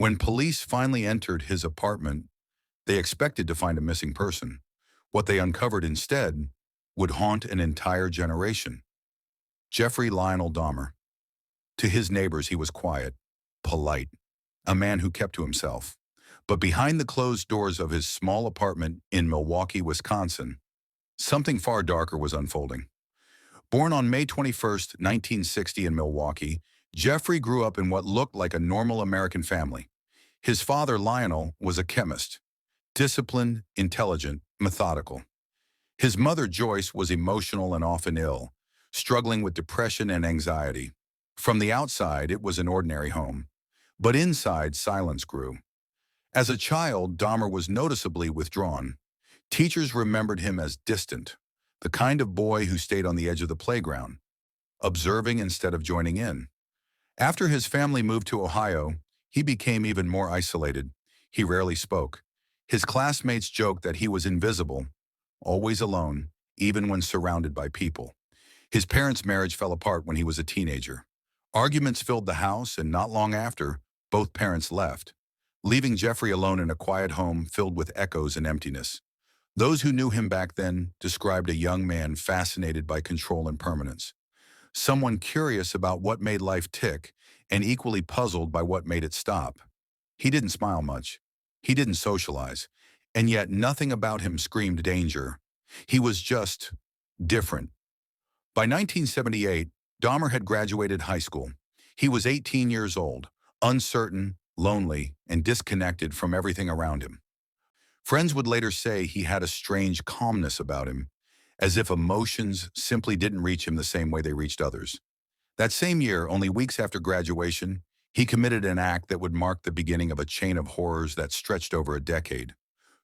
When police finally entered his apartment, they expected to find a missing person. What they uncovered instead would haunt an entire generation. Jeffrey Lionel Dahmer. To his neighbors, he was quiet, polite, a man who kept to himself. But behind the closed doors of his small apartment in Milwaukee, Wisconsin, something far darker was unfolding. Born on May 21st, 1960 in Milwaukee, Jeffrey grew up in what looked like a normal American family. His father, Lionel, was a chemist, disciplined, intelligent, methodical. His mother, Joyce, was emotional and often ill, struggling with depression and anxiety. From the outside, it was an ordinary home, but inside, silence grew. As a child, Dahmer was noticeably withdrawn. Teachers remembered him as distant, the kind of boy who stayed on the edge of the playground, observing instead of joining in. After his family moved to Ohio, he became even more isolated. He rarely spoke. His classmates joked that he was invisible, always alone, even when surrounded by people. His parents' marriage fell apart when he was a teenager. Arguments filled the house, and not long after, both parents left, leaving Jeffrey alone in a quiet home filled with echoes and emptiness. Those who knew him back then described a young man fascinated by control and permanence, someone curious about what made life tick and equally puzzled by what made it stop. He didn't smile much. He didn't socialize, and yet nothing about him screamed danger. He was just different. By 1978, Dahmer had graduated high school. He was 18 years old, uncertain, lonely, and disconnected from everything around him. Friends would later say he had a strange calmness about him, as if emotions simply didn't reach him the same way they reached others. That same year, only weeks after graduation, he committed an act that would mark the beginning of a chain of horrors that stretched over a decade.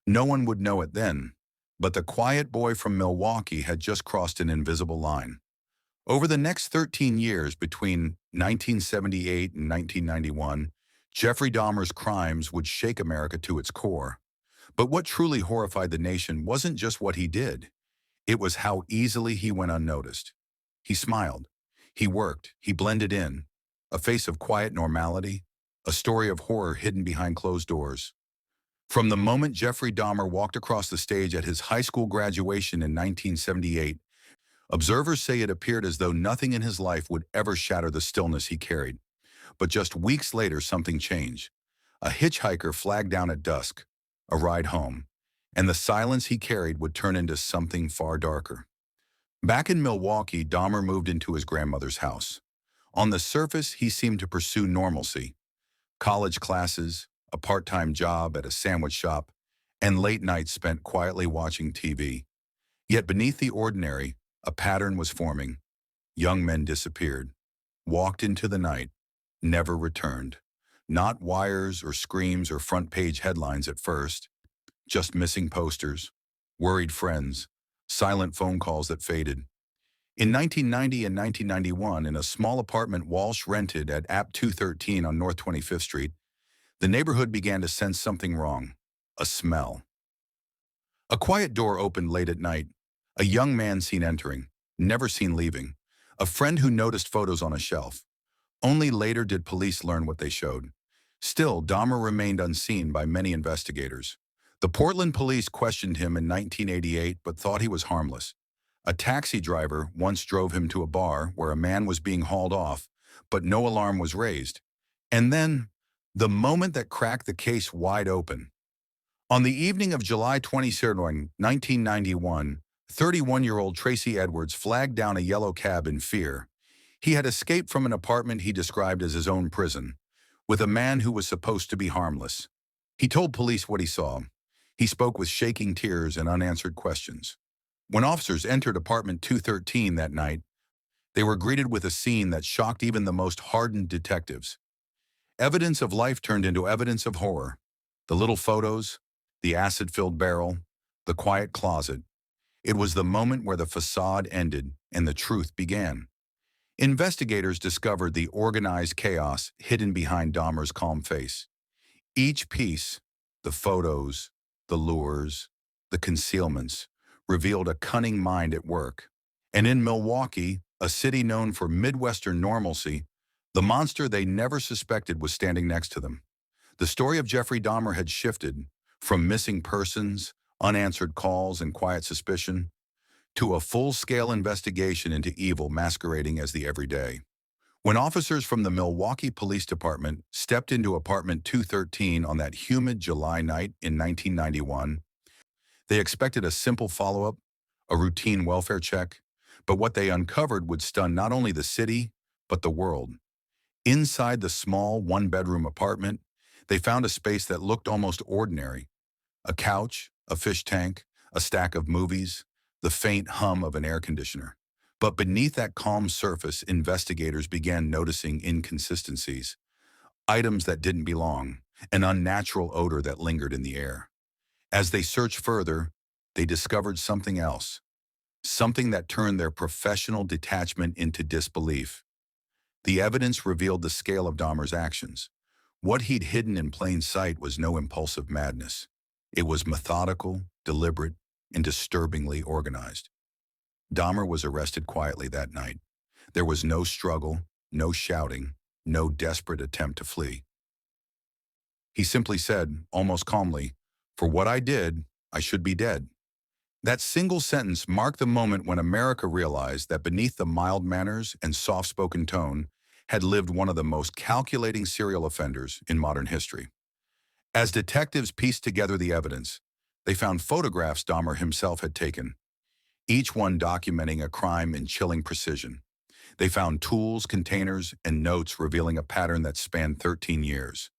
No one would know it then, but the quiet boy from Milwaukee had just crossed an invisible line. Over the next 13 years, between 1978 and 1991, Jeffrey Dahmer's crimes would shake America to its core. But what truly horrified the nation wasn't just what he did. It was how easily he went unnoticed. He smiled. He worked. He blended in. A face of quiet normality, a story of horror hidden behind closed doors. From the moment Jeffrey Dahmer walked across the stage at his high school graduation in 1978, observers say it appeared as though nothing in his life would ever shatter the stillness he carried. But just weeks later, something changed. A hitchhiker flagged down at dusk, a ride home, and the silence he carried would turn into something far darker. Back in Milwaukee, Dahmer moved into his grandmother's house. On the surface, he seemed to pursue normalcy. College classes, a part-time job at a sandwich shop, and late nights spent quietly watching TV. Yet beneath the ordinary, a pattern was forming. Young men disappeared, walked into the night, never returned. Not wires or screams or front-page headlines at first, just missing posters, worried friends, silent phone calls that faded. In 1990 and 1991, in a small apartment Walsh rented at App 213 on North 25th Street, the neighborhood began to sense something wrong, a smell. A quiet door opened late at night, a young man seen entering, never seen leaving, a friend who noticed photos on a shelf. Only later did police learn what they showed. Still, Dahmer remained unseen by many investigators. The Portland police questioned him in 1988 but thought he was harmless. A taxi driver once drove him to a bar where a man was being hauled off, but no alarm was raised. And then, the moment that cracked the case wide open. On the evening of July 23, 1991, 31-year-old Tracy Edwards flagged down a yellow cab in fear. He had escaped from an apartment he described as his own prison, with a man who was supposed to be harmless. He told police what he saw. He spoke with shaking tears and unanswered questions. When officers entered apartment 213 that night, they were greeted with a scene that shocked even the most hardened detectives. Evidence of life turned into evidence of horror. The little photos, the acid-filled barrel, the quiet closet. It was the moment where the facade ended and the truth began. Investigators discovered the organized chaos hidden behind Dahmer's calm face. Each piece, the photos, the lures, the concealments, revealed a cunning mind at work. And in Milwaukee, a city known for Midwestern normalcy, the monster they never suspected was standing next to them. The story of Jeffrey Dahmer had shifted from missing persons, unanswered calls, and quiet suspicion to a full-scale investigation into evil masquerading as the everyday. When officers from the Milwaukee Police Department stepped into apartment 213 on that humid July night in 1991, they expected a simple follow-up, a routine welfare check, but what they uncovered would stun not only the city, but the world. Inside the small one-bedroom apartment, they found a space that looked almost ordinary. A couch, a fish tank, a stack of movies, the faint hum of an air conditioner. But beneath that calm surface, investigators began noticing inconsistencies, items that didn't belong, an unnatural odor that lingered in the air. As they searched further, they discovered something else, something that turned their professional detachment into disbelief. The evidence revealed the scale of Dahmer's actions. What he'd hidden in plain sight was no impulsive madness. It was methodical, deliberate, and disturbingly organized. Dahmer was arrested quietly that night. There was no struggle, no shouting, no desperate attempt to flee. He simply said, almost calmly, "For what I did, I should be dead." That single sentence marked the moment when America realized that beneath the mild manners and soft-spoken tone had lived one of the most calculating serial offenders in modern history. As detectives pieced together the evidence, they found photographs Dahmer himself had taken, each one documenting a crime in chilling precision. They found tools, containers, and notes revealing a pattern that spanned 13 years.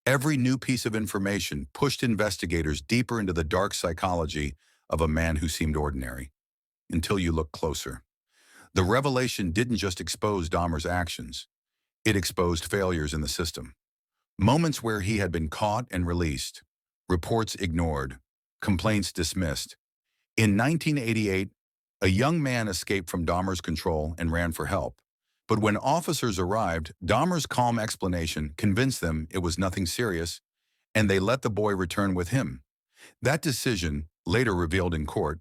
Every new piece of information pushed investigators deeper into the dark psychology of a man who seemed ordinary, until you looked closer. The revelation didn't just expose Dahmer's actions, it exposed failures in the system. Moments where he had been caught and released, reports ignored, complaints dismissed. In 1988, a young man escaped from Dahmer's control and ran for help. But when officers arrived, Dahmer's calm explanation convinced them it was nothing serious, and they let the boy return with him. That decision, later revealed in court,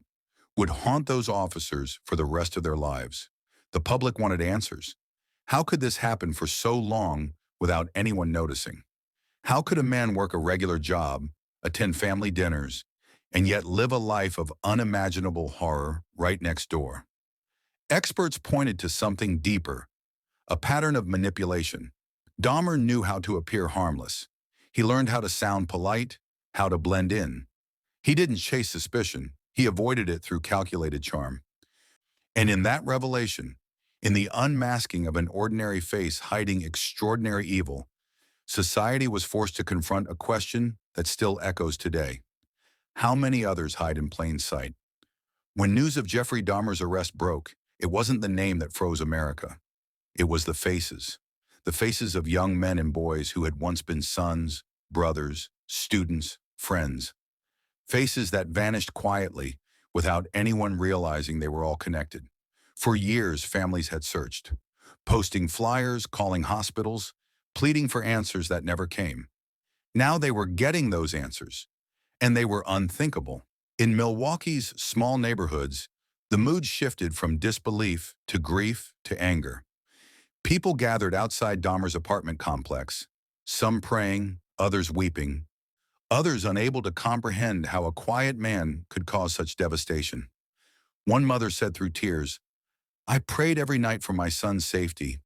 would haunt those officers for the rest of their lives. The public wanted answers. How could this happen for so long without anyone noticing? How could a man work a regular job, attend family dinners, and yet live a life of unimaginable horror right next door? Experts pointed to something deeper, a pattern of manipulation. Dahmer knew how to appear harmless. He learned how to sound polite, how to blend in. He didn't chase suspicion, he avoided it through calculated charm. And in that revelation, in the unmasking of an ordinary face hiding extraordinary evil, society was forced to confront a question that still echoes today. How many others hide in plain sight? When news of Jeffrey Dahmer's arrest broke, it wasn't the name that froze America. It was the faces of young men and boys who had once been sons, brothers, students, friends. Faces that vanished quietly without anyone realizing they were all connected. For years, families had searched, posting flyers, calling hospitals, pleading for answers that never came. Now they were getting those answers, and they were unthinkable. In Milwaukee's small neighborhoods, the mood shifted from disbelief to grief to anger. People gathered outside Dahmer's apartment complex, some praying, others weeping, others unable to comprehend how a quiet man could cause such devastation. One mother said through tears, "I prayed every night for my son's safety.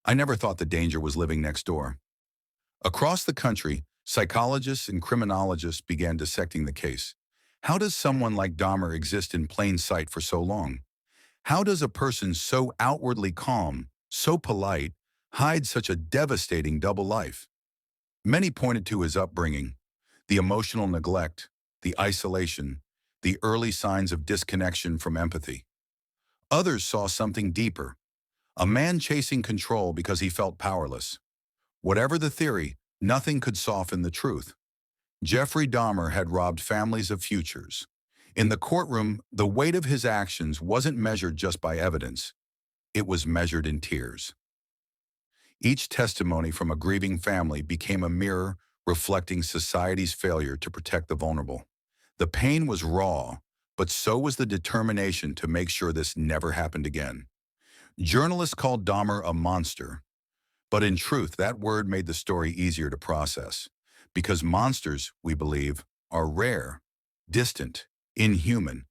I never thought the danger was living next door." Across the country, psychologists and criminologists began dissecting the case. How does someone like Dahmer exist in plain sight for so long? How does a person so outwardly calm, so polite, hide such a devastating double life? Many pointed to his upbringing, the emotional neglect, the isolation, the early signs of disconnection from empathy. Others saw something deeper, a man chasing control because he felt powerless. Whatever the theory, nothing could soften the truth. Jeffrey Dahmer had robbed families of futures. In the courtroom, the weight of his actions wasn't measured just by evidence. It was measured in tears. Each testimony from a grieving family became a mirror reflecting society's failure to protect the vulnerable. The pain was raw, but so was the determination to make sure this never happened again. Journalists called Dahmer a monster, but in truth, that word made the story easier to process. Because monsters, we believe, are rare, distant, inhuman.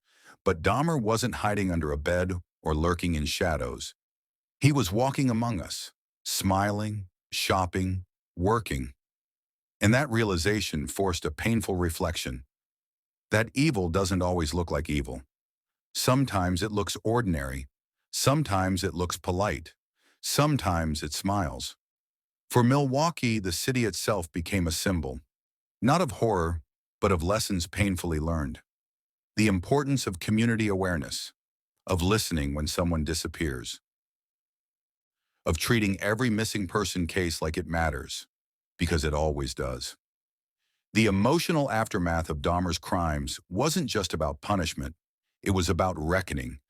But Dahmer wasn't hiding under a bed or lurking in shadows. He was walking among us, smiling, shopping, working. And that realization forced a painful reflection. That evil doesn't always look like evil. Sometimes it looks ordinary. Sometimes it looks polite. Sometimes it smiles. For Milwaukee, the city itself became a symbol, not of horror, but of lessons painfully learned. The importance of community awareness, of listening when someone disappears, of treating every missing person case like it matters, because it always does. The emotional aftermath of Dahmer's crimes wasn't just about punishment. It was about reckoning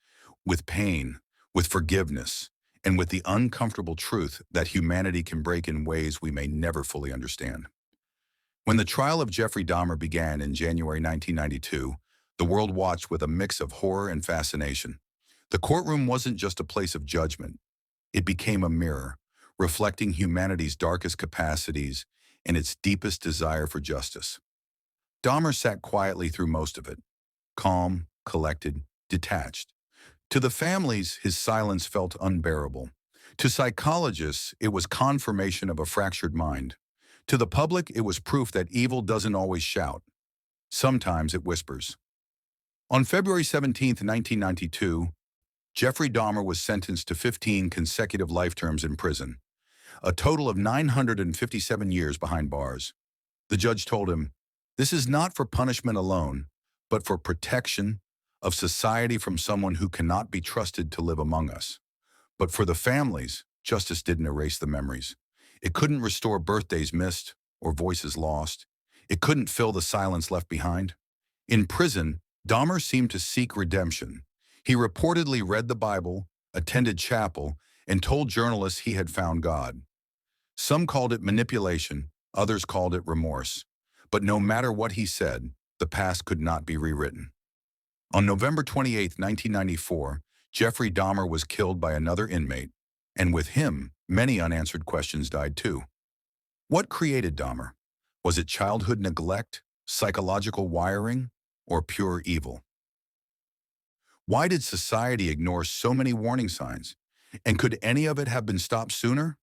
with pain, with forgiveness, and with the uncomfortable truth that humanity can break in ways we may never fully understand. When the trial of Jeffrey Dahmer began in January 1992, the world watched with a mix of horror and fascination. The courtroom wasn't just a place of judgment. It became a mirror, reflecting humanity's darkest capacities and its deepest desire for justice. Dahmer sat quietly through most of it, calm, collected, detached. To the families, his silence felt unbearable. To psychologists, it was confirmation of a fractured mind. To the public, it was proof that evil doesn't always shout. Sometimes it whispers. On February 17, 1992, Jeffrey Dahmer was sentenced to 15 consecutive life terms in prison, a total of 957 years behind bars. The judge told him, "This is not for punishment alone, but for protection of society from someone who cannot be trusted to live among us." But for the families, justice didn't erase the memories. It couldn't restore birthdays missed or voices lost. It couldn't fill the silence left behind. In prison, Dahmer seemed to seek redemption. He reportedly read the Bible, attended chapel, and told journalists he had found God. Some called it manipulation, others called it remorse. But no matter what he said, the past could not be rewritten. On November 28, 1994, Jeffrey Dahmer was killed by another inmate, and with him, many unanswered questions died too. What created Dahmer? Was it childhood neglect, psychological wiring, or pure evil? Why did society ignore so many warning signs? And could any of it have been stopped sooner?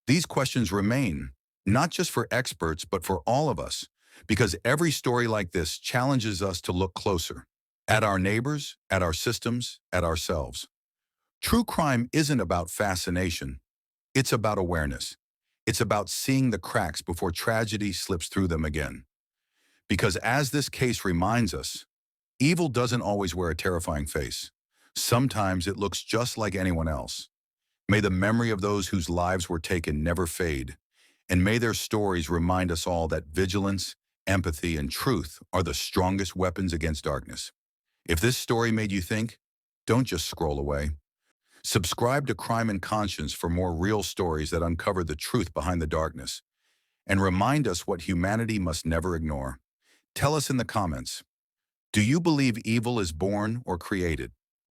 These questions remain, not just for experts, but for all of us, because every story like this challenges us to look closer, at our neighbors, at our systems, at ourselves. True crime isn't about fascination. It's about awareness. It's about seeing the cracks before tragedy slips through them again. Because as this case reminds us, evil doesn't always wear a terrifying face. Sometimes it looks just like anyone else. May the memory of those whose lives were taken never fade, and may their stories remind us all that vigilance, empathy, and truth are the strongest weapons against darkness. If this story made you think, don't just scroll away. Subscribe to Crime and Conscience for more real stories that uncover the truth behind the darkness and remind us what humanity must never ignore. Tell us in the comments, do you believe evil is born or created?